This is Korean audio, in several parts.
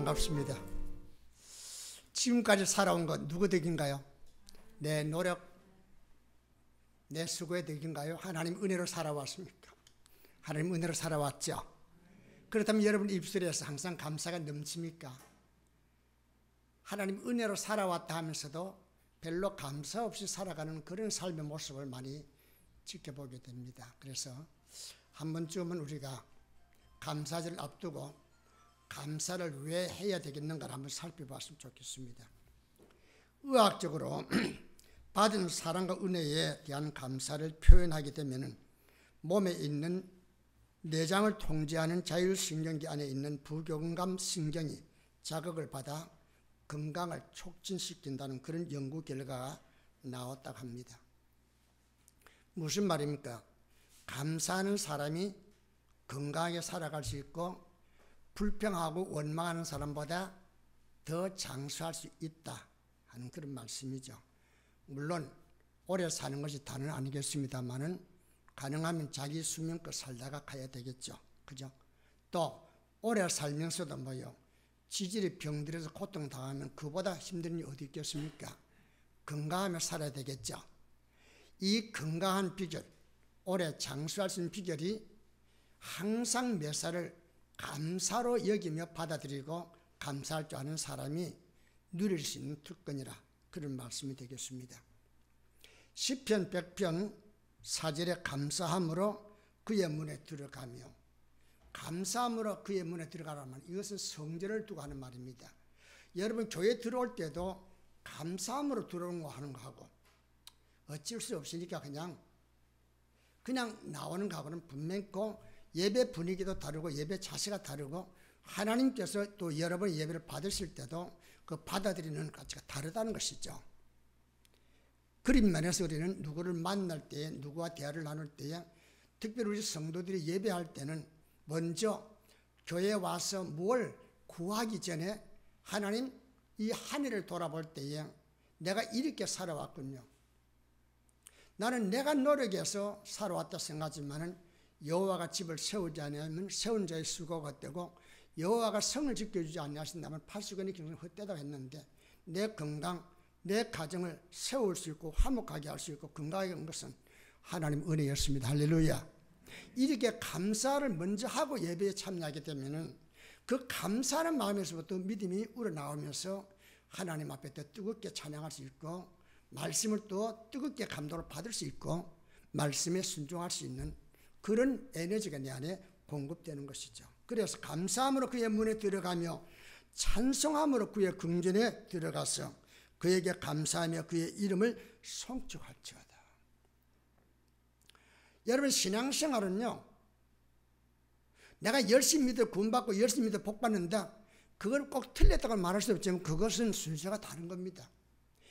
반갑습니다. 지금까지 살아온 건 누구 덕인가요? 내 노력, 내 수고의 덕인가요? 하나님 은혜로 살아왔습니까? 하나님 은혜로 살아왔죠? 그렇다면 여러분 입술에서 항상 감사가 넘칩니까? 하나님 은혜로 살아왔다 하면서도 별로 감사 없이 살아가는 그런 삶의 모습을 많이 지켜보게 됩니다. 그래서 한 번쯤은 우리가 감사절을 앞두고 감사를 왜 해야 되겠는가를 한번 살펴봤으면 좋겠습니다. 의학적으로 받은 사랑과 은혜에 대한 감사를 표현하게 되면 몸에 있는 내장을 통제하는 자율신경계 안에 있는 부교감 신경이 자극을 받아 건강을 촉진시킨다는 그런 연구 결과가 나왔다고 합니다. 무슨 말입니까? 감사하는 사람이 건강하게 살아갈 수 있고 불평하고 원망하는 사람보다 더 장수할 수 있다 하는 그런 말씀이죠. 물론 오래 사는 것이 다는 아니겠습니다만은 가능하면 자기 수명껏 살다가 가야 되겠죠. 그죠? 또 오래 살면서도 지질이 병들어서 고통당하면 그보다 힘든 일이 어디 있겠습니까? 건강하며 살아야 되겠죠. 이 건강한 비결, 오래 장수할 수 있는 비결이 항상 몇 살을 감사로 여기며 받아들이고 감사할 줄 아는 사람이 누릴 수 있는 특권이라 그런 말씀이 되겠습니다. 시편 100편 4절에 감사함으로 그의 문에 들어가며, 감사함으로 그의 문에 들어가라면 이것은 성전을 두고 하는 말입니다. 여러분 교회 들어올 때도 감사함으로 들어오는 거 하는 거하고 어쩔 수 없으니까 그냥 나오는 거하고는 분명히 예배 분위기도 다르고 예배 자세가 다르고 하나님께서 또 여러분의 예배를 받으실 때도 그 받아들이는 가치가 다르다는 것이죠. 그런 면에서 우리는 누구를 만날 때에, 누구와 대화를 나눌 때에, 특별히 우리 성도들이 예배할 때는 먼저 교회에 와서 뭘 구하기 전에 하나님 이 한 해를 돌아볼 때에 내가 이렇게 살아왔군요. 나는 내가 노력해서 살아왔다 생각하지만은 여호와가 집을 세우지 않으면 세운 자의 수고가 되고 여호와가 성을 지켜주지 않으신다면 파수꾼의 경성이 헛되다고 했는데 내 건강, 내 가정을 세울 수 있고 화목하게 할 수 있고 건강하게 한 것은 하나님 은혜였습니다. 할렐루야. 이렇게 감사를 먼저 하고 예배에 참여하게 되면은 그 감사하는 마음에서부터 믿음이 우러나오면서 하나님 앞에 더 뜨겁게 찬양할 수 있고 말씀을 또 뜨겁게 감동을 받을 수 있고 말씀에 순종할 수 있는 그런 에너지가 내 안에 공급되는 것이죠. 그래서 감사함으로 그의 문에 들어가며 찬송함으로 그의 궁전에 들어가서 그에게 감사하며 그의 이름을 송축할지어다. 여러분 신앙생활은요, 내가 열심히 믿어 구원받고 열심히 믿어 복받는다, 그걸 꼭 틀렸다고 말할 수 없지만 그것은 순서가 다른 겁니다.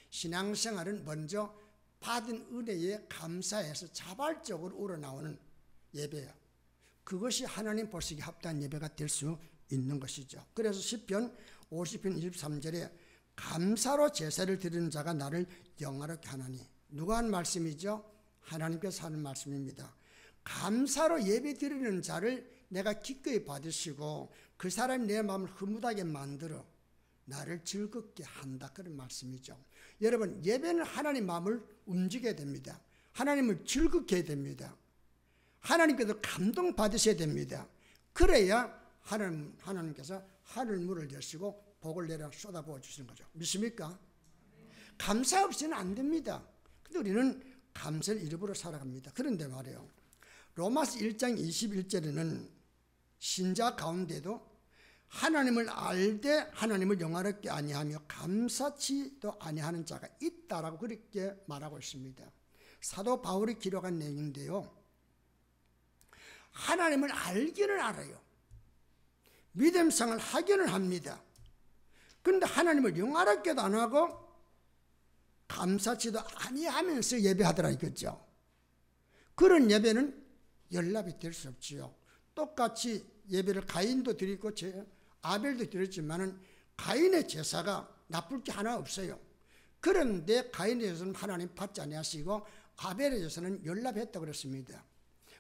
신앙생활은 먼저 받은 은혜에 감사해서 자발적으로 우러나오는 예배예요. 그것이 하나님 보시기에 합당한 예배가 될 수 있는 것이죠. 그래서 시편 50편 23절에 감사로 제사를 드리는 자가 나를 영화롭게 하나니, 누가 한 말씀이죠? 하나님께서 하는 말씀입니다. 감사로 예배 드리는 자를 내가 기꺼이 받으시고 그 사람이 내 마음을 흐뭇하게 만들어 나를 즐겁게 한다, 그런 말씀이죠. 여러분 예배는 하나님 마음을 움직여야 됩니다. 하나님을 즐겁게 해야 됩니다. 하나님께서 감동받으셔야 됩니다. 그래야 하나님께서 하늘문을 여시고 복을 내려 쏟아부어 주시는 거죠. 믿습니까? 감사 없이는 안 됩니다. 근데 우리는 감사를 잃어버려 살아갑니다. 그런데 말이에요, 로마서 1장 21절에는 신자 가운데도 하나님을 알되 하나님을 영화롭게 아니하며 감사치도 아니하는 자가 있다라고 그렇게 말하고 있습니다. 사도 바울이 기록한 내용인데요, 하나님을 알기는 알아요. 믿음생활을 하기는 합니다. 그런데 하나님을 영화롭게도 안 하고 감사치도 아니하면서 예배하더라 이거죠. 그런 예배는 연락이 될 수 없지요. 똑같이 예배를 가인도 드리고 아벨도 드렸지만은 가인의 제사가 나쁠 게 하나 없어요. 그런데 가인의 제사는 하나님 받지 아니하시고 아벨의 제사는 연락했다고 그랬습니다.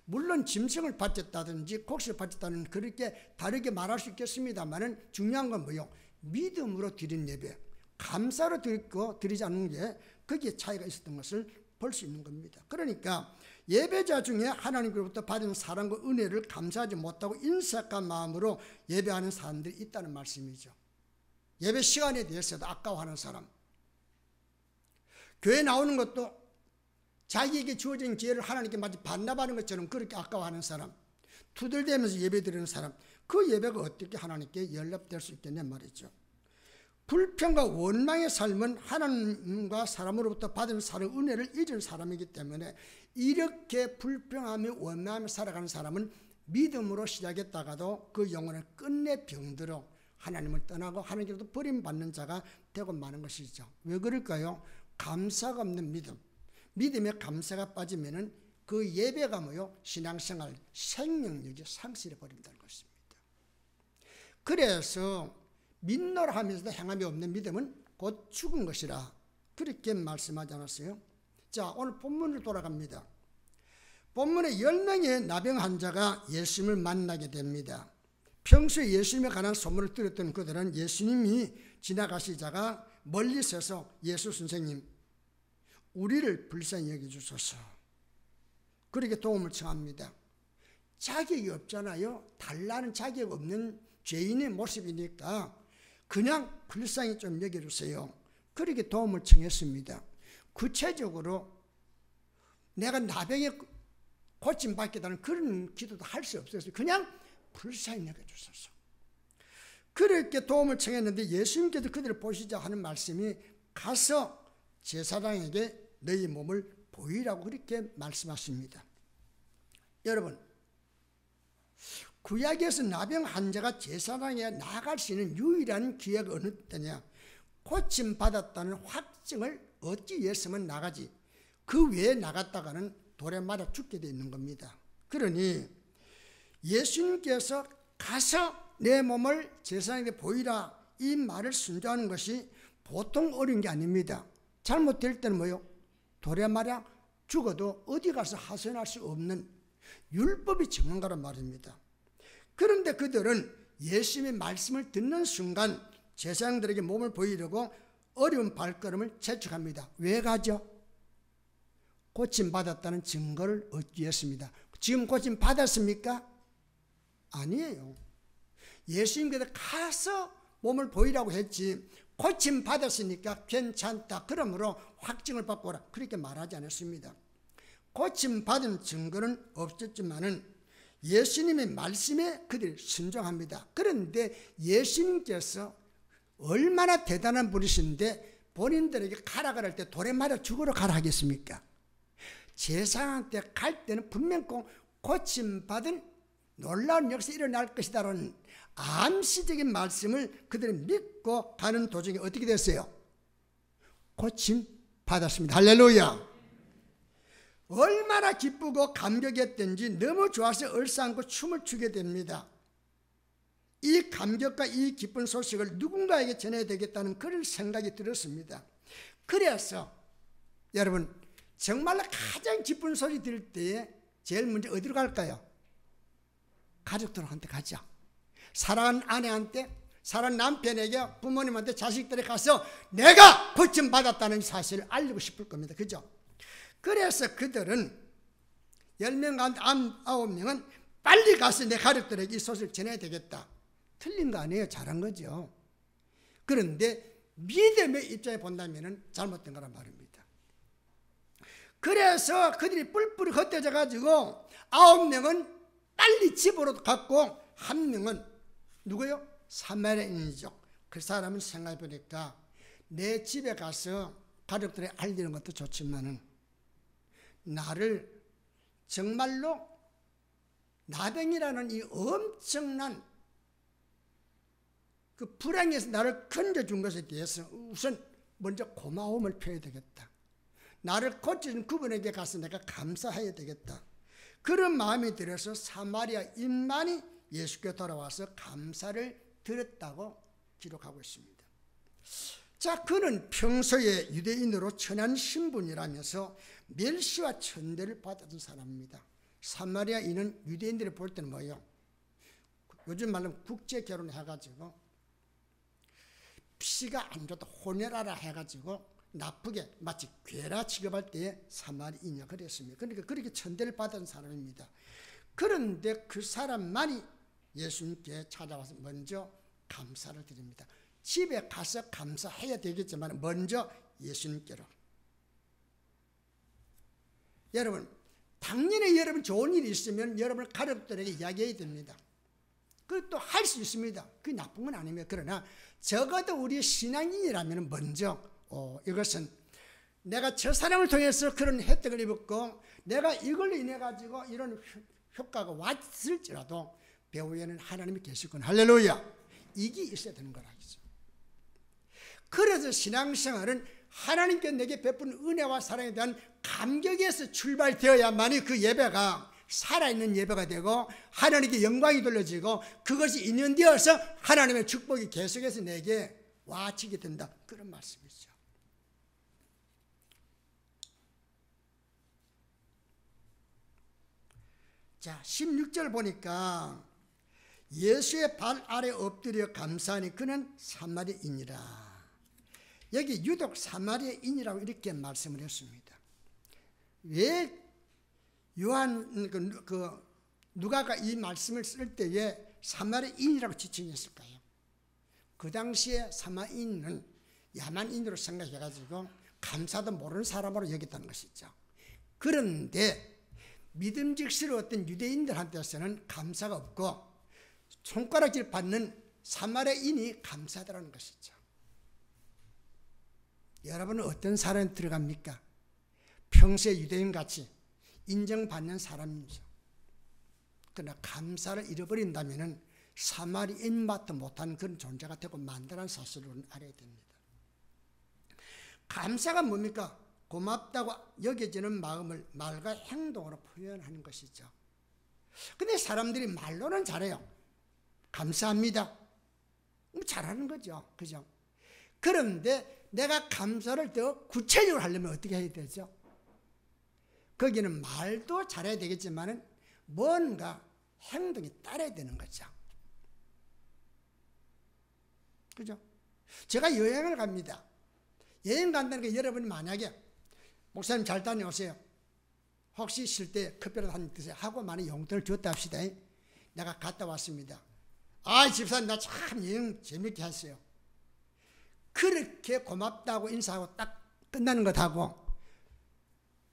물론 짐승을 바쳤다든지 곡식을 바쳤다는 그렇게 다르게 말할 수 있겠습니다만은 중요한 건 뭐요? 믿음으로 드린 예배, 감사로 드리고 드리지 않는 게 거기에 차이가 있었던 것을 볼 수 있는 겁니다. 그러니까 예배자 중에 하나님으로부터 받은 사랑과 은혜를 감사하지 못하고 인색한 마음으로 예배하는 사람들이 있다는 말씀이죠. 예배 시간에 대해서도 아까워하는 사람, 교회 나오는 것도 자기에게 주어진 기회를 하나님께 마치 반납하는 것처럼 그렇게 아까워하는 사람, 투덜대면서 예배드리는 사람, 그 예배가 어떻게 하나님께 연락될 수 있겠냐 말이죠. 불평과 원망의 삶은 하나님과 사람으로부터 받은 사랑, 은혜를 잊은 사람이기 때문에 이렇게 불평하며 원망하며 살아가는 사람은 믿음으로 시작했다가도 그 영혼을 끝내 병들어 하나님을 떠나고 하나님께로부터 버림받는 자가 되고 마는 것이죠. 왜 그럴까요? 감사가 없는 믿음, 믿음에 감사가 빠지면은 그 예배가 뭐요? 신앙생활 생명력이 상실해 버린다는 것입니다. 그래서 믿노라 하면서도 행함이 없는 믿음은 곧 죽은 것이라 그렇게 말씀하지 않았어요? 자, 오늘 본문으로 돌아갑니다. 본문에 10명의 나병 환자가 예수님을 만나게 됩니다. 평소에 예수님에 관한 소문을 들었던 그들은 예수님이 지나가시다가 멀리 서서 예수 선생님, 우리를 불쌍히 여겨주소서, 그렇게 도움을 청합니다. 자격이 없잖아요. 달라는 자격 없는 죄인의 모습이니까 그냥 불쌍히 좀 여겨주세요. 그렇게 도움을 청했습니다. 구체적으로 내가 나병에 고침받겠다는 그런 기도도 할 수 없었어요. 그냥 불쌍히 여겨주소서. 그렇게 도움을 청했는데 예수님께서 그들을 보시자 하는 말씀이 가서 제사장에게 너희 몸을 보이라고 그렇게 말씀하십니다. 여러분, 구약에서 나병 환자가 제사장에 나갈 수 있는 유일한 기회가 어느 때냐? 고침받았다는 확증을 얻기 위해서만 나가지 그 외에 나갔다가는 돌에 맞아 죽게 되어 있는 겁니다. 그러니 예수님께서 가서 내 몸을 제사장에게 보이라 이 말을 순종하는 것이 보통 어려운 게 아닙니다. 잘못될 때는 뭐요? 돌에 맞아 죽어도 어디 가서 하소연할 수 없는 율법이 정한 거란 말입니다. 그런데 그들은 예수님의 말씀을 듣는 순간 제사장들에게 몸을 보이려고 어려운 발걸음을 재촉합니다. 왜 가죠? 고침받았다는 증거를 얻기 위해서입니다. 지금 고침받았습니까? 아니에요. 예수님께서 가서 몸을 보이라고 했지 고침받았으니까 괜찮다, 그러므로 확증을 받고 오라, 그렇게 말하지 않았습니다. 고침받은 증거는 없었지만은 예수님의 말씀에 그들이 순종합니다. 그런데 예수님께서 얼마나 대단한 분이신데 본인들에게 가라 그럴 때 돌에 맞아 죽으러 가라 하겠습니까? 제사장한테 갈 때는 분명 고침받은 놀라운 역사가 일어날 것이다라는 암시적인 말씀을 그들이 믿고 가는 도중에 어떻게 됐어요? 고침받았습니다. 할렐루야. 얼마나 기쁘고 감격했던지 너무 좋아서 얼싸안고 춤을 추게 됩니다. 이 감격과 이 기쁜 소식을 누군가에게 전해야 되겠다는 그런 생각이 들었습니다. 그래서 여러분, 정말로 가장 기쁜 소리 들을 때에 제일 먼저 어디로 갈까요? 가족들한테 가죠. 사랑하는 아내한테, 사랑하는 남편에게, 부모님한테, 자식들에 가서 내가 고침받았다는 사실을 알리고 싶을 겁니다. 그죠? 그래서 그들은 10명 가운데 9명은 빨리 가서 내 가족들에게 이 소식을 전해야 되겠다. 틀린 거 아니에요. 잘한 거죠. 그런데 믿음의 입장에 본다면 잘못된 거란 말입니다. 그래서 그들이 뿔뿔이 흩어져 가지고 9명은 빨리 집으로 갔고 1명은 누구요? 사마리아인이죠. 그 사람은 생각해 보니까 내 집에 가서 가족들에 알리는 것도 좋지만은 나를 정말로 나병이라는 이 엄청난 그 불행에서 나를 건져준 것에 대해서 우선 먼저 고마움을 표해야 되겠다. 나를 고쳐준 그분에게 가서 내가 감사해야 되겠다. 그런 마음이 들어서 사마리아인만이 예수께 돌아와서 감사를 드렸다고 기록하고 있습니다. 자, 그는 평소에 유대인으로 천한 신분이라면서 멸시와 천대를 받았던 사람입니다. 사마리아인은 유대인들이 볼 때는 뭐예요? 요즘 말로 국제 결혼해가지고 입시가 안 좋다 혼혈하라 해가지고 나쁘게 마치 괴라 취급할 때에 사마리인이라 그랬습니다. 그러니까 그렇게 천대를 받은 사람입니다. 그런데 그 사람만이 예수님께 찾아와서 먼저 감사를 드립니다. 집에 가서 감사해야 되겠지만 먼저 예수님께로. 여러분, 당연히 여러분 좋은 일이 있으면 여러분 가족들에게 이야기해야 됩니다. 그것도 할 수 있습니다. 그게 나쁜 건 아닙니다. 그러나 적어도 우리 신앙인이라면 먼저 이것은 내가 저 사람을 통해서 그런 혜택을 입었고 내가 이걸로 인해 가지고 이런 효과가 왔을지라도 배후에는 하나님이 계시군. 할렐루야. 이게 있어야 되는 거라겠죠. 그래서 신앙생활은 하나님께 내게 베푼 은혜와 사랑에 대한 감격에서 출발되어야만이 그 예배가 살아있는 예배가 되고 하나님께 영광이 돌려지고 그것이 인연되어서 하나님의 축복이 계속해서 내게 와치게 된다. 그런 말씀이죠. 자, 16절 보니까 예수의 발 아래 엎드려 감사하니 그는 사마리아인이라. 여기 유독 사마리아인이라고 이렇게 말씀을 했습니다. 왜 누가가 이 말씀을 쓸 때에 사마리아인이라고 지칭했을까요? 그 당시에 사마리아인은 야만인으로 생각해가지고 감사도 모르는 사람으로 여겼다는 것이죠. 그런데 믿음직스러웠던 유대인들한테서는 감사가 없고 손가락질 받는 사마리아인이 감사하다는 것이죠. 여러분은 어떤 사람이 들어갑니까? 평소에 유대인같이 인정받는 사람이죠. 그러나 감사를 잃어버린다면 사마리아인마도 못하는 그런 존재가 되고 만다는 사실을 알아야 됩니다. 감사가 뭡니까? 고맙다고 여겨지는 마음을 말과 행동으로 표현하는 것이죠. 근데 사람들이 말로는 잘해요. 감사합니다. 잘하는 거죠. 그죠? 그런데 내가 감사를 더 구체적으로 하려면 어떻게 해야 되죠? 거기는 말도 잘해야 되겠지만 뭔가 행동이 따라야 되는 거죠. 그죠? 제가 여행을 갑니다. 여행 간다는 게 여러분이 만약에 목사님 잘 다녀오세요. 혹시 쉴 때 커피라도 한 잔 드세요 하고 많은 용돈을 줬다 합시다. 내가 갔다 왔습니다. 아, 집사님 나 참 여행 재밌게 했어요. 그렇게 고맙다고 인사하고 딱 끝나는 것하고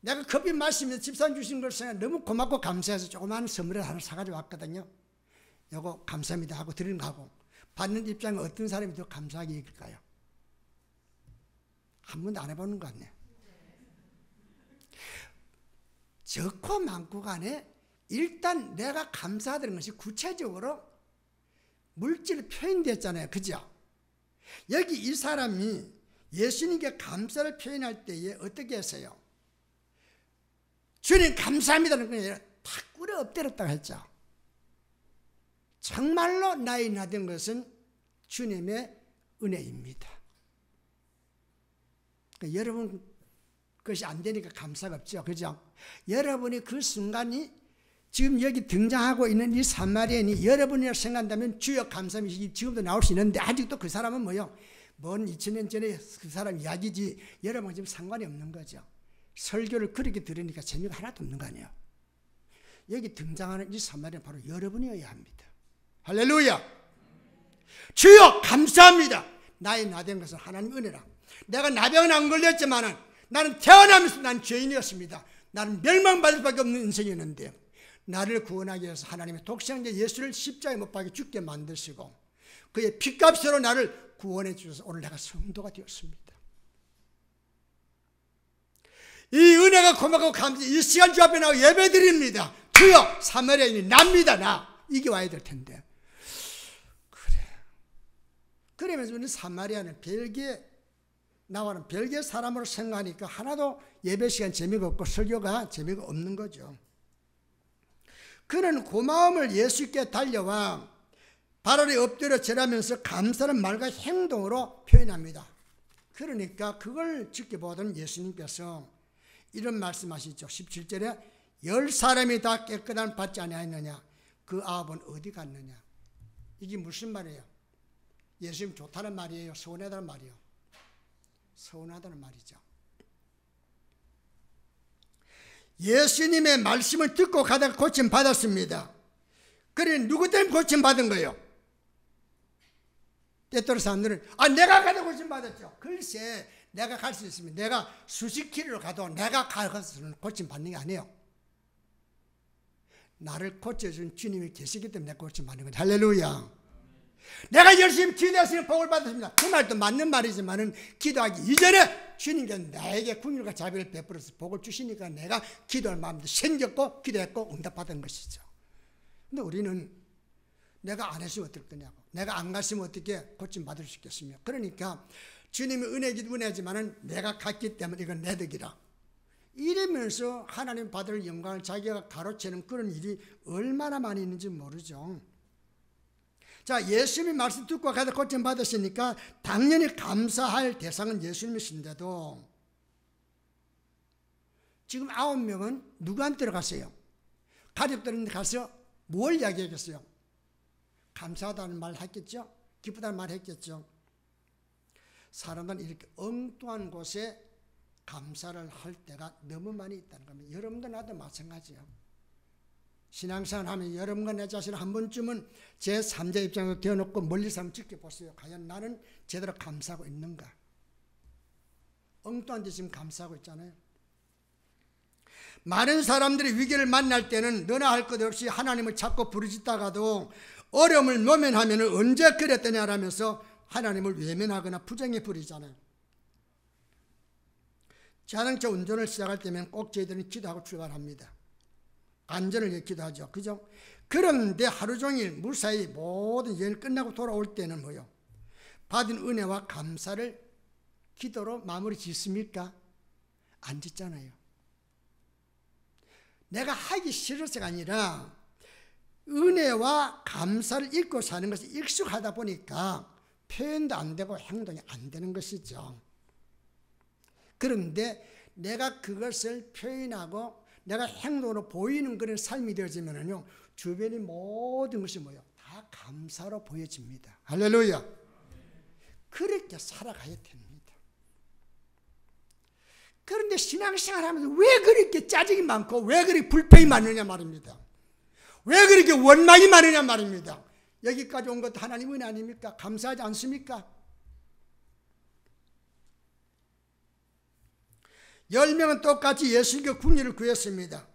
내가 커피 마시면서 집사님 주신 걸 생각 너무 고맙고 감사해서 조그마한 선물을 하나 사가지고 왔거든요. 요거 감사합니다 하고 드리는 거하고 받는 입장에 어떤 사람이 더 감사하게 여길까요? 한 번도 안 해보는 것 같네. 적고 많고 간에 일단 내가 감사하다는 것이 구체적으로 물질로 표현됐잖아요. 그죠? 여기 이 사람이 예수님께 감사를 표현할 때에 어떻게 했어요? 주님 감사합니다는 게 아니라 탁 꿇어 엎드렸다고 했죠. 정말로 나의 나된 것은 주님의 은혜입니다. 그러니까 여러분 것이 안 되니까 감사가 없죠. 그죠? 여러분이 그 순간이 지금 여기 등장하고 있는 이 사마리아인이 여러분이라 생각한다면 주여 감사합니다. 지금도 나올 수 있는데 아직도 그 사람은 뭐요? 먼 2000년 전에 그 사람 이야기지 여러분 지금 상관이 없는 거죠. 설교를 그렇게 들으니까 재미가 하나도 없는 거 아니에요. 여기 등장하는 이 사마리아는 바로 여러분이어야 합니다. 할렐루야. 주여 감사합니다. 나의 나된 것은 하나님 은혜라. 내가 나병은 안 걸렸지만 나는 태어나면서 난 죄인이었습니다. 나는 멸망받을 수밖에 없는 인생이었는데 나를 구원하기 위해서 하나님의 독생자 예수를 십자가에 못 박혀 죽게 만드시고 그의 피값으로 나를 구원해 주셔서 오늘 내가 성도가 되었습니다. 이 은혜가 고맙고 감사. 이 시간 주 앞에 나와 예배드립니다. 주여 사마리아인이 납니다. 나 이게 와야 될 텐데. 그래. 그러면서 우리 사마리아는 별개 나와는 별개 사람으로 생각하니까 하나도 예배 시간 재미가 없고 설교가 재미가 없는 거죠. 그는 고마움을 예수께 달려와 발 아래 엎드려 절하면서 감사는 말과 행동으로 표현합니다. 그러니까 그걸 지켜보던 예수님께서 이런 말씀하시죠. 17절에 10사람이 다 깨끗한 받지 아니하였느냐 그 아합은 어디 갔느냐. 이게 무슨 말이에요? 예수님 좋다는 말이에요? 서운하다는 말이에요? 서운하다는 말이죠. 예수님의 말씀을 듣고 가다가 고침받았습니다. 그래 누구 때문에 고침받은 거예요? 때때로 사람들은 내가 가다 고침받았죠. 글쎄 내가 갈 수 있으면 내가 수십 킬로를 가도 내가 가서는 고침받는 게 아니에요. 나를 고쳐준 주님이 계시기 때문에 내가 고침받는 거죠. 할렐루야. 내가 열심히 기도했으니 복을 받았습니다. 그 말도 맞는 말이지만은 기도하기 이전에 주님께 나에게 긍휼과 자비를 베풀어서 복을 주시니까 내가 기도할 마음도 생겼고 기도했고 응답받은 것이죠. 근데 우리는 내가 안 했으면 어떨 거냐고, 내가 안 갔으면 어떻게 고침받을 수 있겠으며, 그러니까 주님의 은혜긴 은혜지만은 내가 갔기 때문에 이건 내 덕이라 이러면서 하나님 받을 영광을 자기가 가로채는 그런 일이 얼마나 많이 있는지 모르죠. 자, 예수님의 말씀 듣고 가다 고침받으시니까 당연히 감사할 대상은 예수님이신데도 지금 9명은 누구한테 들어갔어요? 가족들한테 가서 뭘 이야기하겠어요? 감사하다는 말 했겠죠? 기쁘다는 말 했겠죠? 사람들은 이렇게 엉뚱한 곳에 감사를 할 때가 너무 많이 있다는 겁니다. 여러분도 나도 마찬가지예요. 신앙생활 하면 여러분과 내 자신을 한 번쯤은 제3자 입장에서 되어놓고 멀리서 한번 지켜보세요. 과연 나는 제대로 감사하고 있는가? 엉뚱한 데 지금 감사하고 있잖아요. 많은 사람들이 위기를 만날 때는 너나 할 것 없이 하나님을 찾고 부르짖다가도 어려움을 모면하면 언제 그랬더냐라면서 하나님을 외면하거나 부정해 버리잖아요. 자동차 운전을 시작할 때면 꼭 저희들은 기도하고 출발합니다. 안전을 기도하죠. 그죠? 그런데 하루 종일 무사히 모든 여행을 끝나고 돌아올 때는 뭐요? 받은 은혜와 감사를 기도로 마무리 짓습니까? 안 짓잖아요. 내가 하기 싫어서가 아니라 은혜와 감사를 잊고 사는 것이 익숙하다 보니까 표현도 안 되고 행동이 안 되는 것이죠. 그런데 내가 그것을 표현하고 내가 행동으로 보이는 그런 삶이 되어지면요, 주변의 모든 것이 뭐예요? 다 감사로 보여집니다. 할렐루야. 그렇게 살아가야 됩니다. 그런데 신앙생활 하면서 왜 그렇게 짜증이 많고 왜 그렇게 불평이 많으냐 말입니다. 왜 그렇게 원망이 많으냐 말입니다. 여기까지 온 것도 하나님 은혜 아닙니까? 감사하지 않습니까? 10명은 똑같이 예수님께 긍휼을 구했습니다.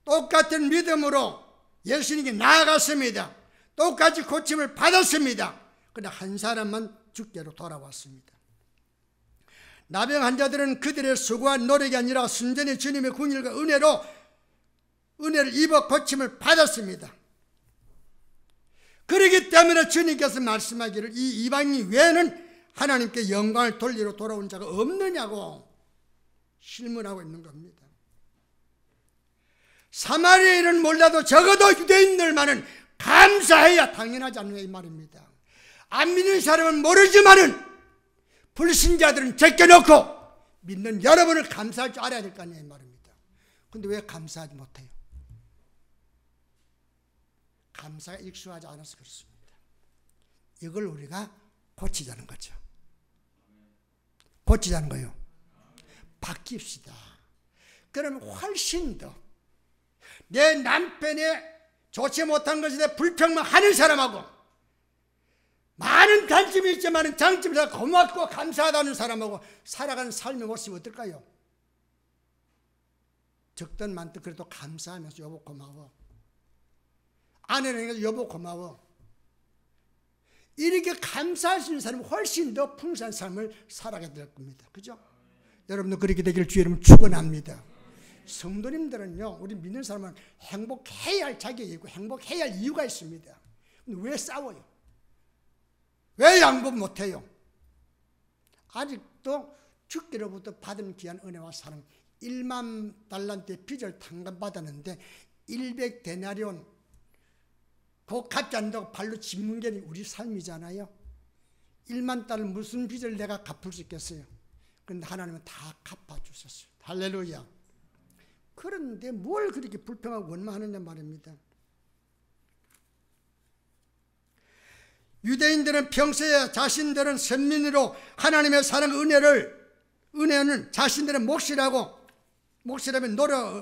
똑같은 믿음으로 예수님께 나아갔습니다. 똑같이 고침을 받았습니다. 그런데 한 사람만 죽게로 돌아왔습니다. 나병 환자들은 그들의 수고와 노력이 아니라 순전히 주님의 긍휼과 은혜를 입어 고침을 받았습니다. 그렇기 때문에 주님께서 말씀하기를 이 이방인 외에는 하나님께 영광을 돌리러 돌아온 자가 없느냐고 실문하고 있는 겁니다. 사마리아인은 몰라도 적어도 유대인들만은 감사해야 당연하지 않느냐 이 말입니다. 안 믿는 사람은 모르지만은 불신자들은 제껴놓고 믿는 여러분을 감사할 줄 알아야 될 거 아니에요 이 말입니다. 그런데 왜 감사하지 못해요? 감사가 익숙하지 않아서 그렇습니다. 이걸 우리가 고치자는 거죠. 고치자는 거예요. 바뀝시다. 그러면 훨씬 더 내 남편의 좋지 못한 것에 대해 불평만 하는 사람하고 많은 단점이 있지만 장점이 다 고맙고 감사하다는 사람하고 살아가는 삶의 모습이 어떨까요? 적든 많든 그래도 감사하면서 여보 고마워. 아내는 여보 고마워. 이렇게 감사할 수 있는 사람은 훨씬 더 풍성한 삶을 살아가게 될 겁니다. 그죠? 여러분도 그렇게 되기를 주의 이름으로 축원합니다. 성도님들은요, 우리 믿는 사람은 행복해야 할 자격이 있고 행복해야 할 이유가 있습니다. 근데 왜 싸워요? 왜 양보 못해요? 아직도 주께로부터 받은 귀한 은혜와 사랑, 1만 달란트의 빚을 탕감받았는데 100데나리온 그거 갚지 않는다고 발로 짚는 게 우리 삶이잖아요. 1만 달러 무슨 빚을 내가 갚을 수 있겠어요? 그런데 하나님은 다 갚아주셨어요. 할렐루야. 그런데 뭘 그렇게 불평하고 원망하느냐 말입니다. 유대인들은 평소에 자신들은 선민으로 하나님의 사랑 은혜는 자신들의 몫이라며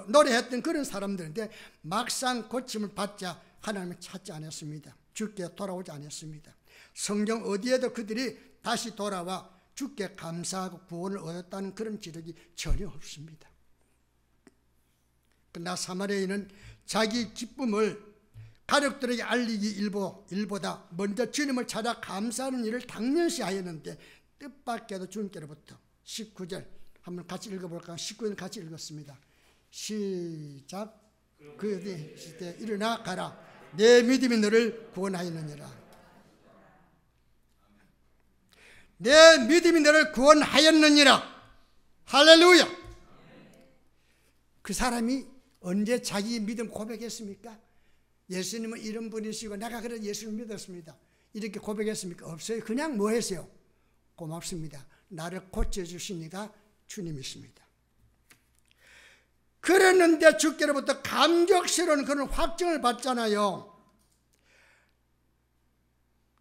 노래했던 그런 사람들인데 막상 고침을 받자 하나님을 찾지 않았습니다. 주께 돌아오지 않았습니다. 성경 어디에도 그들이 다시 돌아와 주께 감사하고 구원을 얻었다는 그런 기록이 전혀 없습니다. 그러나 사마리아인은 자기 기쁨을 가족들에게 알리기 일보다 먼저 주님을 찾아 감사하는 일을 당연시 하였는데 뜻밖에도 주님께로부터 19절 한번 같이 읽어볼까요? 19절 같이 읽었습니다. 시작. 그의 시대 일어나 가라. 내 믿음이 너를 구원하였느니라. 내 믿음이 너를 구원하였느니라. 할렐루야. 그 사람이 언제 자기 믿음 고백했습니까? 예수님은 이런 분이시고 내가 그래 예수를 믿었습니다. 이렇게 고백했습니까? 없어요. 그냥 뭐 했어요? 고맙습니다. 나를 고쳐주시니까 주님이십니다. 그랬는데 주께로부터 감격스러운 그런 확증을 받잖아요.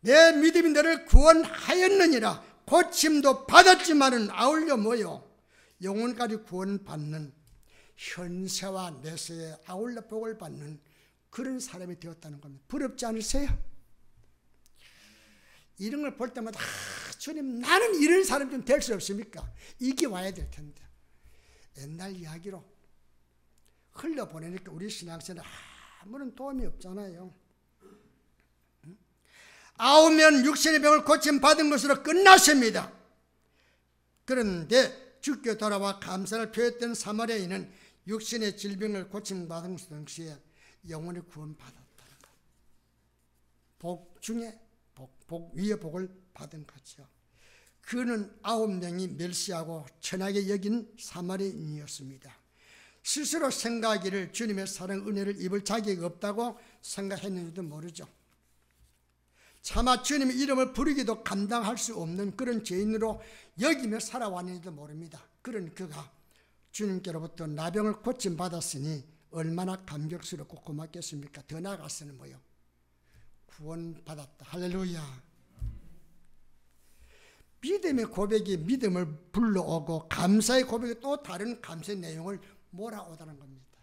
내 믿음이 너를 구원하였느니라. 고침도 받았지만은 아울러 뭐요? 영혼까지 구원받는 현세와 내세에 아울러 복을 받는 그런 사람이 되었다는 겁니다. 부럽지 않으세요? 이런 걸 볼 때마다 주님 나는 이런 사람 좀 될 수 없습니까? 이게 와야 될 텐데 옛날 이야기로 흘려보내니까 우리 신앙생활에 아무런 도움이 없잖아요. 아우면 육신의 병을 고침받은 것으로 끝났습니다. 그런데 주께 돌아와 감사를 표했던 사마리아인은 육신의 질병을 고침받은 동시에 영혼의 구원받았다는 것. 복 중에 복 위에 복을 받은 거죠. 그는 9명이 멸시하고 천하게 여긴 사마리아인이었습니다. 스스로 생각하기를 주님의 사랑 은혜를 입을 자격이 없다고 생각했는지도 모르죠. 차마 주님의 이름을 부르기도 감당할 수 없는 그런 죄인으로 여기며 살아왔는지도 모릅니다. 그런 그가 주님께로부터 나병을 고침받았으니 얼마나 감격스럽고 고맙겠습니까? 더 나아가서는 뭐요? 구원받았다. 할렐루야. 믿음의 고백이 믿음을 불러오고 감사의 고백이 또 다른 감사의 내용을 몰아오다는 겁니다.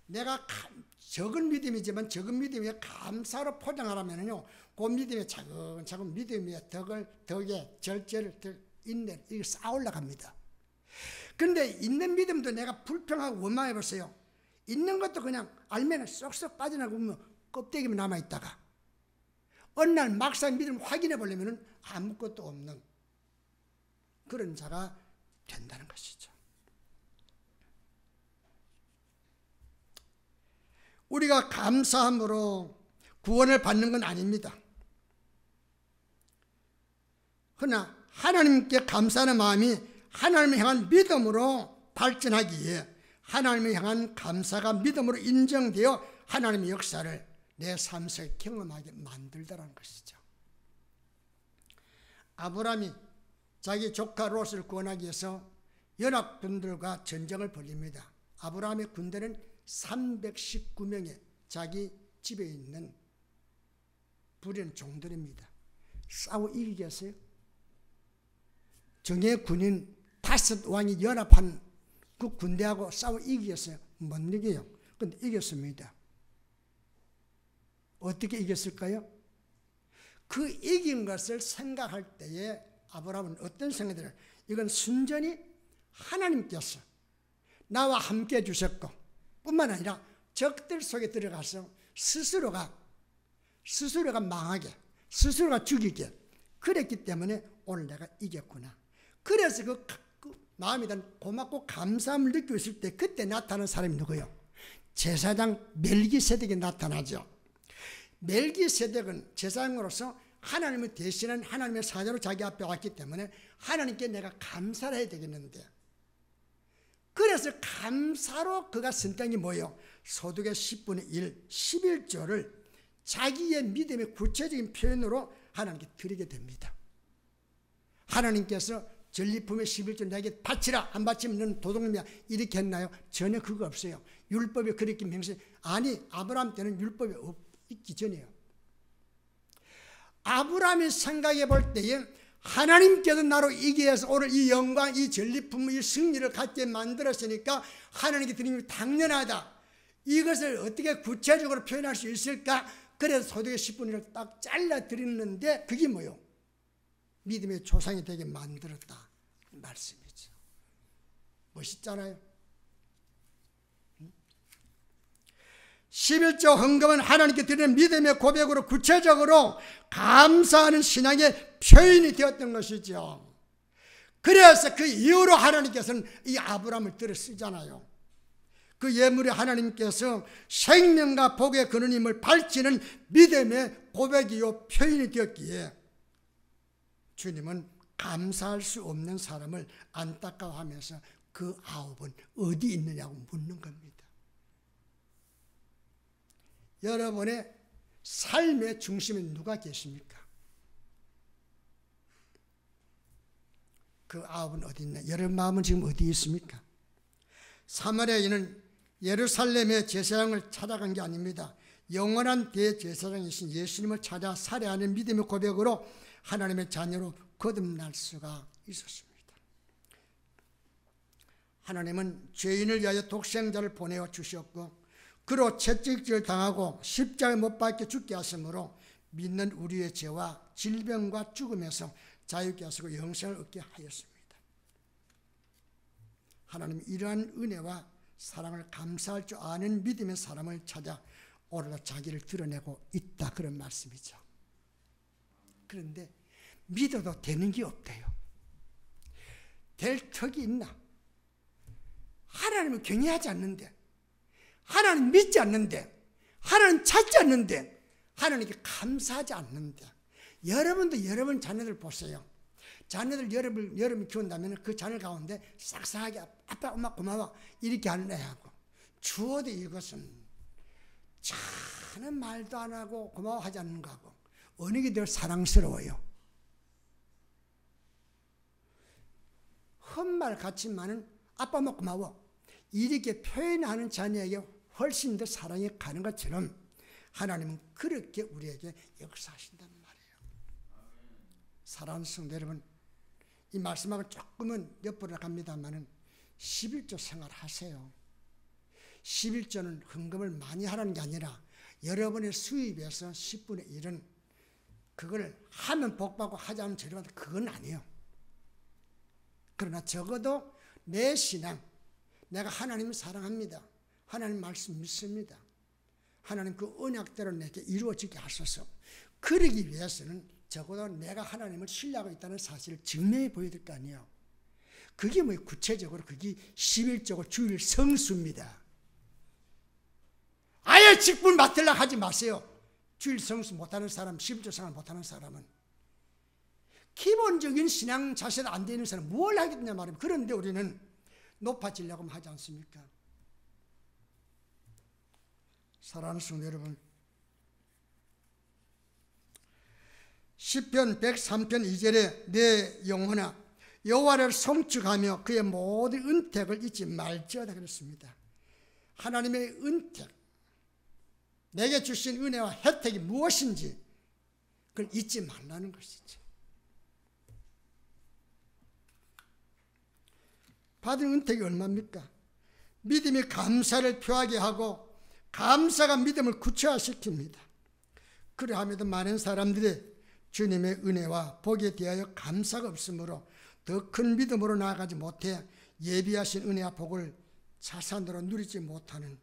내가 적은 믿음이지만 적은 믿음에 감사로 포장하려면요, 그 믿음에 차근차근 믿음의 덕에 절제를 인내 이게 쌓아 올라갑니다. 그런데 있는 믿음도 내가 불평하고 원망해 보세요. 있는 것도 그냥 알면 쏙쏙 빠져나가면 껍데기만 남아있다가 어느 날 막상 믿음을 확인해 보려면 아무것도 없는 그런 자가 된다는 것이죠. 우리가 감사함으로 구원을 받는 건 아닙니다. 그러나 하나님께 감사하는 마음이 하나님을 향한 믿음으로 발전하기에 하나님을 향한 감사가 믿음으로 인정되어 하나님의 역사를 내 삶 속에 경험하게 만들더라는 것이죠. 아브라함이 자기 조카 롯을 구원하기 위해서 연합군들과 전쟁을 벌입니다. 아브라함의 군대는 319명의 자기 집에 있는 불의한 종들입니다. 싸워 이기겠어요? 정예 군인 5왕이 연합한 그 군대하고 싸워 이기겠어요? 못 이겨요. 근데 이겼습니다. 어떻게 이겼을까요? 그 이긴 것을 생각할 때에 아브라함은 어떤 생각이 들어요? 이건 순전히 하나님께서 나와 함께 해주셨고 뿐만 아니라 적들 속에 들어가서 스스로가 망하게, 스스로가 죽이게 그랬기 때문에 오늘 내가 이겼구나. 그래서 그 마음에 대한 고맙고 감사함을 느끼고 있을 때 그때 나타나는 사람이 누구예요? 제사장 멜기세덱이 나타나죠. 멜기세덱은 제사장으로서 하나님을 대신한 하나님의 사자로 자기 앞에 왔기 때문에 하나님께 내가 감사를 해야 되겠는데, 그래서 감사로 그가 선택이 뭐예요? 소득의 10분의 1, 11조를 자기의 믿음의 구체적인 표현으로 하나님께 드리게 됩니다. 하나님께서 전리품의 11조 내게 바치라, 안 바치면 너는 도둑놈이야, 이렇게 했나요? 전혀 그거 없어요. 율법에 그렇게 명시. 아니, 아브라함 때는 율법이 있기 전에요. 아브라함이 생각해 볼 때에 하나님께서 나로 이기 위해서 오늘 이 영광, 이 전리품, 이 승리를 갖게 만들었으니까 하나님께 드리는 게 당연하다. 이것을 어떻게 구체적으로 표현할 수 있을까? 그래서 소득의 10분을 딱 잘라 드리는데 그게 뭐요? 믿음의 조상이 되게 만들었다 말씀이죠. 멋있잖아요. 11조 헌금은 하나님께 드리는 믿음의 고백으로 구체적으로 감사하는 신앙의 표현이 되었던 것이죠. 그래서 그 이후로 하나님께서는 이 아브라함을 들어 쓰잖아요. 그 예물에 하나님께서 생명과 복의 근원임을 밝히는 믿음의 고백이요 표현이 되었기에 주님은 감사할 수 없는 사람을 안타까워하면서 그 9은 어디 있느냐고 묻는 겁니다. 여러분의 삶의 중심에 누가 계십니까? 그 9은 어디 있나? 여러분 마음은 지금 어디 있습니까? 사마리아인은 예루살렘의 제사장을 찾아간 게 아닙니다. 영원한 대제사장이신 예수님을 찾아 살해하는 믿음의 고백으로 하나님의 자녀로 거듭날 수가 있었습니다. 하나님은 죄인을 위하여 독생자를 보내어 주셨고 그로 채찍질을 당하고 십자가에 못 박혀 죽게 하심으로 믿는 우리의 죄와 질병과 죽음에서 자유케 하시고 영생을 얻게 하였습니다. 하나님은 이러한 은혜와 사랑을 감사할 줄 아는 믿음의 사람을 찾아 오늘도 자기를 드러내고 있다 그런 말씀이죠. 그런데 믿어도 되는 게 없대요. 될 턱이 있나? 하나님을 경외하지 않는데, 하나님 믿지 않는데, 하나님 찾지 않는데, 하나님께 감사하지 않는데, 여러분도 여러분 자녀들 보세요. 자녀들 여러분 키운다면 그 자녀 가운데 싹싹하게 아빠 엄마 고마워 이렇게 하는 애하고 주어도 이것은 자는 말도 안 하고 고마워하지 않는 거하고 어느 게 더 사랑스러워요? 헛말 같지만은 아빠 엄마 고마워 이렇게 표현하는 자녀에게 훨씬 더 사랑이 가는 것처럼 하나님은 그렇게 우리에게 역사하신단 말이에요. 사랑하는 성도 여러분, 이 말씀하고 조금은 옆으로 갑니다만은 11조 생활하세요. 11조는 헌금을 많이 하라는 게 아니라 여러분의 수입에서 10분의 1은 그걸 하면 복받고 하지 않으면 죄받는다. 그건 아니에요. 그러나 적어도 내 신앙, 내가 하나님을 사랑합니다. 하나님 말씀 믿습니다. 하나님 그 언약대로 내게 이루어지게 하소서. 그러기 위해서는 적어도 내가 하나님을 신뢰하고 있다는 사실을 증명해 보여야 될 거 아니에요. 그게 뭐 구체적으로 그게 11조고 주일 성수입니다. 아예 직분 맡으려고 하지 마세요. 주일 성수 못하는 사람, 11조 생활 못하는 사람은 기본적인 신앙 자세가 안 되는 사람은 뭘 하겠냐 말입니다. 그런데 우리는 높아지려고 하지 않습니까? 사랑하는 성도 여러분, 시편 103편 2절에 내 영혼아 여호와를 송축하며 그의 모든 은택을 잊지 말지어다 그랬습니다. 하나님의 은택, 내게 주신 은혜와 혜택이 무엇인지 그걸 잊지 말라는 것이죠. 받은 은택이 얼마입니까? 믿음이 감사를 표하게 하고 감사가 믿음을 구체화시킵니다. 그러함에도 많은 사람들이 주님의 은혜와 복에 대하여 감사가 없으므로 더 큰 믿음으로 나아가지 못해 예비하신 은혜와 복을 자산으로 누리지 못하는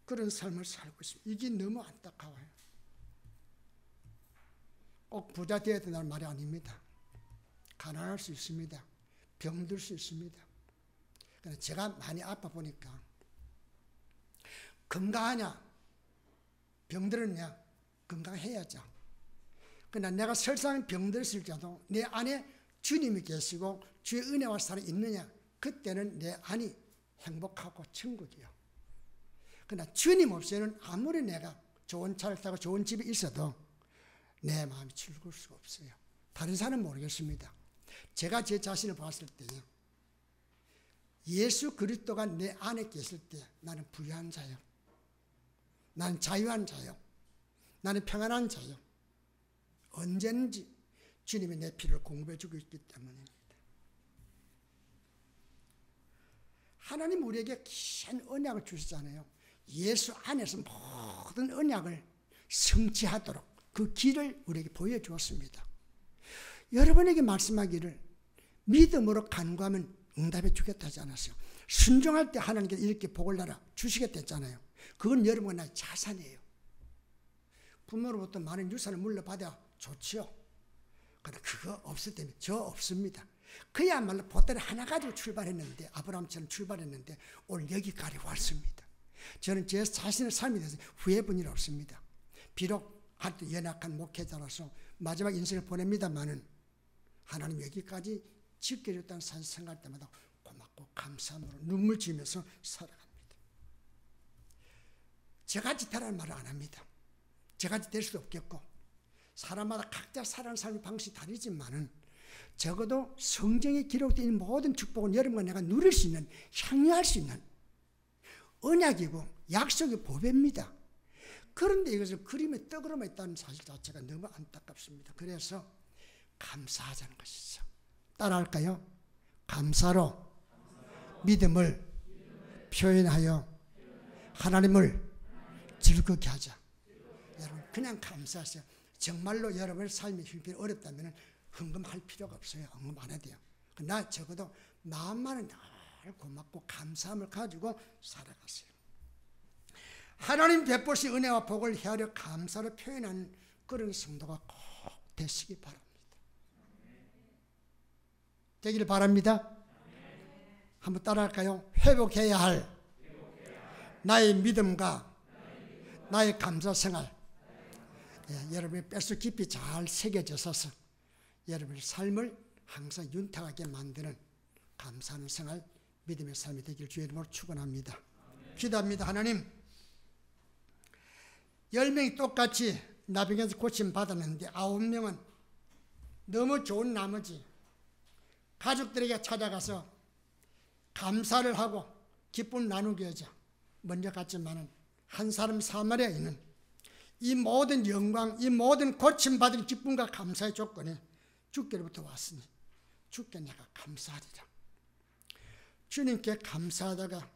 그런 삶을 살고 있습니다. 이게 너무 안타까워요. 꼭 부자 되어야 된다는 말이 아닙니다. 가난할 수 있습니다. 병들 수 있습니다. 그런데 제가 많이 아파 보니까 건강하냐 병들었냐 건강해야죠. 그러나 내가 설상 병들었을지라도 내 안에 주님이 계시고 주의 은혜와 사랑이 있느냐 그때는 내 안이 행복하고 천국이요. 그러나 주님 없이는 아무리 내가 좋은 차를 타고 좋은 집에 있어도 내 마음이 즐거울 수가 없어요. 다른 사람은 모르겠습니다. 제가 제 자신을 봤을 때요, 예수 그리스도가 내 안에 계실 때 나는 부유한 자요, 나는 자유한 자요, 나는 평안한 자요. 언제든지 주님이 내 피를 공급해 주고 있기 때문입니다. 하나님 우리에게 귀한 언약을 주시잖아요. 예수 안에서 모든 언약을 성취하도록 그 길을 우리에게 보여주었습니다. 여러분에게 말씀하기를 믿음으로 간구하면 응답해 주겠다 하지 않았어요. 순종할 때 하나님께서 이렇게 복을 나라 주시겠다 했잖아요. 그건 여러분과 나의 자산이에요. 부모로부터 많은 유산을 물려받아 좋지요. 그러나 그거 없을 때는 저 없습니다. 그야말로 보따리 하나 가지고 출발했는데, 아브라함처럼 출발했는데 오늘 여기까지 왔습니다. 저는 제 자신의 삶에 대해서 후회분 일 없습니다. 비록 아주 연약한 목회자로서 마지막 인생을 보냅니다마는 하나님 여기까지 지켜줬다는 사실 생각할 때마다 고맙고 감사함으로 눈물 지으면서 살아갑니다. 저같이 되라는 말을 안 합니다. 저같이 될 수도 없겠고 사람마다 각자 살아가는 삶의 방식이 다르지만은 적어도 성경에 기록되어 있는 모든 축복은 여러분과 내가 누릴 수 있는, 향유할 수 있는 언약이고 약속의 보배입니다. 그런데 이것을 그림의 떡으로만 있다는 사실 자체가 너무 안타깝습니다. 그래서 감사하자는 것이죠. 따라할까요? 감사로 믿음을 표현하여 하나님을 즐겁게 하자. 여러분 그냥 감사하세요. 정말로 여러분의 삶이 힘들고 어렵다면 흥금할 필요가 없어요. 흥금 안 해도 돼요. 그러나 적어도 마음만은 늘 고맙고 감사함을 가지고 살아가세요. 하나님 베푸신 은혜와 복을 헤아려 감사로 표현하는 그런 성도가 꼭 되시기 바랍니다. 되기를 바랍니다. 한번 따라할까요? 회복해야 할 나의 믿음과 나의 감사 생활. 여러분의 뼛속 깊이 잘 새겨져서 여러분의 삶을 항상 윤택하게 만드는 감사하는 생활, 믿음의 삶이 되길 주의 이름으로 축원합니다. 기도합니다. 하나님, 10명이 똑같이 나병에서 고침받았는데 9명은 너무 좋은 나머지 가족들에게 찾아가서 감사를 하고 기쁨을 나누게 하자 먼저 갔지만은 한 사람 사마리아에 있는 이 모든 영광, 이 모든 고침받은 기쁨과 감사의 조건이 주께로부터 왔으니 주께 내가 감사하리라. 주님께 감사하다가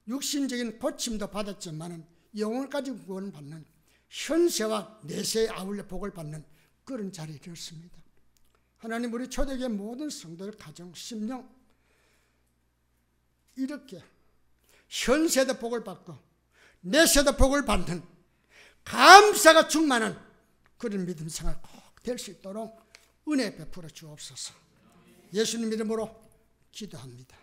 육신적인 고침도 받았지만은 영혼까지 구원받는 현세와 내세에 아울러 복을 받는 그런 자리에 되었습니다. 하나님 우리 초대교회 모든 성도들 가정, 심령 이렇게 현세도 복을 받고 내세도 복을 받는 감사가 충만한 그런 믿음 생활 꼭 될 수 있도록 은혜 베풀어 주옵소서. 예수님 이름으로 기도합니다.